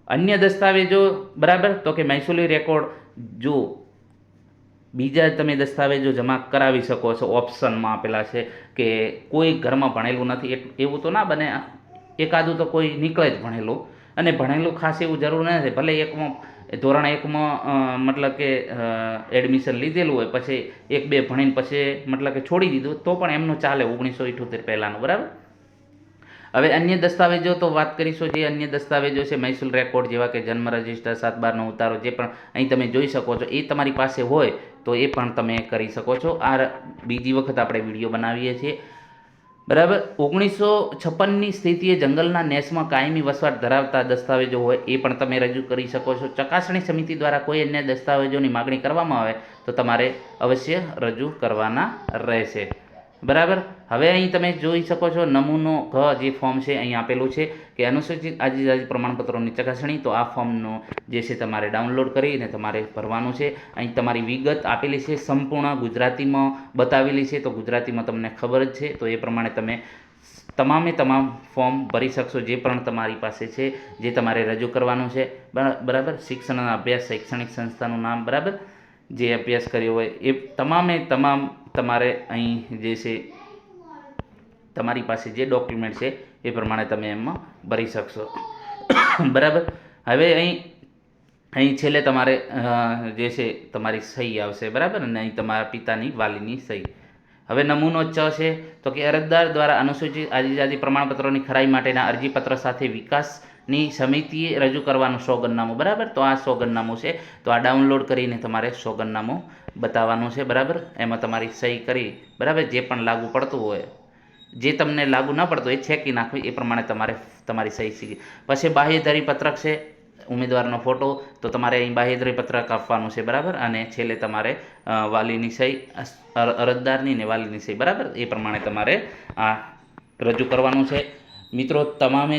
અન્ય દસ્તાવેજો, બરાબર, તો કે મહેસૂલી રેકોર્ડ, જો બીજા તમે દસ્તાવેજો જમા કરાવી શકો છો. ઓપ્શનમાં આપેલા છે કે કોઈ ઘરમાં ભણેલું નથી એવું તો ના બને, એકાદું તો કોઈ નીકળે જ ભણેલું, અને ભણેલું ખાસ એવું જરૂર નથી, ભલે એકમાં ધોરણ 1માં મતલબ કે એડમિશન લીધેલું હોય પછી 1-2 ભણીને પછી મતલબ કે છોડી દીધું તો પણ એમનું ચાલે 1978 પહેલાંનું, બરાબર. હવે અન્ય દસ્તાવેજો તો વાત કરીશું. જે અન્ય દસ્તાવેજો છે મહેસૂલ રેકોર્ડ જેવા કે જન્મ રજિસ્ટર, 7/12નો ઉતારો, જે પણ અહીં તમે જોઈ શકો છો એ તમારી પાસે હોય તો એ પણ તમે કરી શકો છો. આ બીજી વખત આપણે વિડીયો બનાવીએ છીએ, બરાબર. 1956ની સ્થિતિએ જંગલના નેસમાં કાયમી વસવાટ ધરાવતા દસ્તાવેજો હોય એ પણ તમે રજૂ કરી શકો છો. ચકાસણી સમિતિ દ્વારા કોઈ અન્ય દસ્તાવેજોની માગણી કરવામાં આવે તો તમારે અવશ્ય રજૂ કરવાના રહેશે, બરાબર. હવે અહીં તમે જોઈ શકો છો નમૂનો ઘ જે ફોર્મ છે અહીં આપેલું છે કે અનુસૂચિત આદિજાતિ પ્રમાણપત્રોની ચકાસણી. તો આ ફોર્મનો જે છે તમારે ડાઉનલોડ કરીને તમારે ભરવાનું છે. અહીં તમારી વિગત આપેલી છે, સંપૂર્ણ ગુજરાતીમાં બતાવેલી છે, તો ગુજરાતીમાં તમને ખબર જ છે તો એ પ્રમાણે તમે તમામે તમામ ફોર્મ ભરી શકશો જે પણ તમારી પાસે છે, જે તમારે રજૂ કરવાનું છે, બરાબર. શિક્ષણના અભ્યાસ, શૈક્ષણિક સંસ્થાનું નામ, બરાબર, જે અભ્યાસ કર્યો હોય એ તમામે તમામ તમારે અહીં જે છે તમારી પાસે જે ડોક્યુમેન્ટ છે એ પ્રમાણે તમે એમાં ભરી શકશો, બરાબર. હવે અહીં છેલ્લે તમારે જે છે તમારી સહી આવશે, બરાબર, અને અહીં તમારા પિતાની વાલીની સહી. હવે નમૂનો ચ છે તો કે અરજદાર દ્વારા અનુસૂચિત આદિજાતિ પ્રમાણપત્રોની ખરાઈ માટેના અરજીપત્ર સાથે વિકાસની સમિતિએ રજૂ કરવાનું સોગંદનામું, બરાબર. તો આ સોગંદનામું છે તો આ ડાઉનલોડ કરીને તમારે સોગંદનામું બતાવવાનું છે, બરાબર. એમાં તમારી સહી કરી, બરાબર, જે પણ લાગુ પડતું હોય, જે તમને લાગુ ન પડતું એ છેકી નાખવી, એ પ્રમાણે તમારે તમારી સહી શીખી. પછી બાહેધરી પત્રક છે, ઉમેદવારનો ફોટો, તો તમારે અહીં બાહેધરી પત્રક આપવાનું છે, બરાબર. અને છેલ્લે તમારે વાલીની સહી, અરજદારની ને વાલીની સહી, બરાબર, એ પ્રમાણે તમારે આ રજૂ કરવાનું છે. મિત્રો, તમામ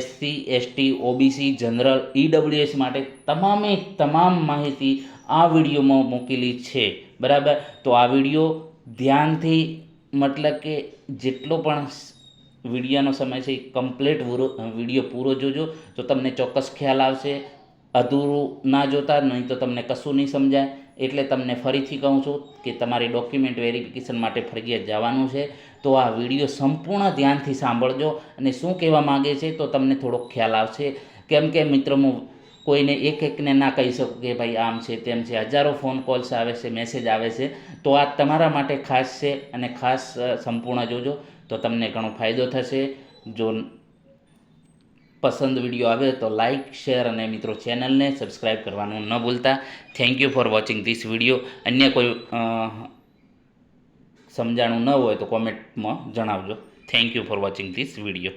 SC, ST, OBC, general, EWS માટે તમામ માહિતી આ વિડીયોમાં મૂકેલી છે, બરાબર. તો આ વિડીયો ધ્યાનથી મતલબ કે જેટલો પણ વિડીયોનો સમય છે એ કમ્પ્લીટ વિડીયો પૂરો જોજો તો તમને ચોક્કસ ખ્યાલ આવશે. અધૂરું ના જોતા, નહીં તો તમને કશું નહીં સમજાય. એટલે તમને ફરીથી કહું છું કે તમારી ડોક્યુમેન્ટ વેરિફિકેશન માટે ફરજિયાત જવાનું છે. તો આ વિડીયો સંપૂર્ણ ધ્યાનથી સાંભળજો અને શું કહેવા માગે છે તો તમને થોડોક ખ્યાલ આવશે. કેમ કે મિત્રો, હું કોઈને એકને ના કહી શકું કે ભાઈ આમ છે તેમ છે, હજારો ફોન કોલ્સ આવે છે, મેસેજ આવે છે. તો આ તમારા માટે ખાસ છે અને ખાસ સંપૂર્ણ જોજો તો તમને ઘણો ફાયદો થશે. જો પસંદ વિડીયો આવે તો લાઇક શેર અને મિત્રો ચેનલને સબસ્ક્રાઈબ કરવાનું ન ભૂલતા. Thank you for watching this video. અન્ય કોઈ સમજાણું ન હોય તો કોમેન્ટમાં જણાવજો. Thank you for watching this video.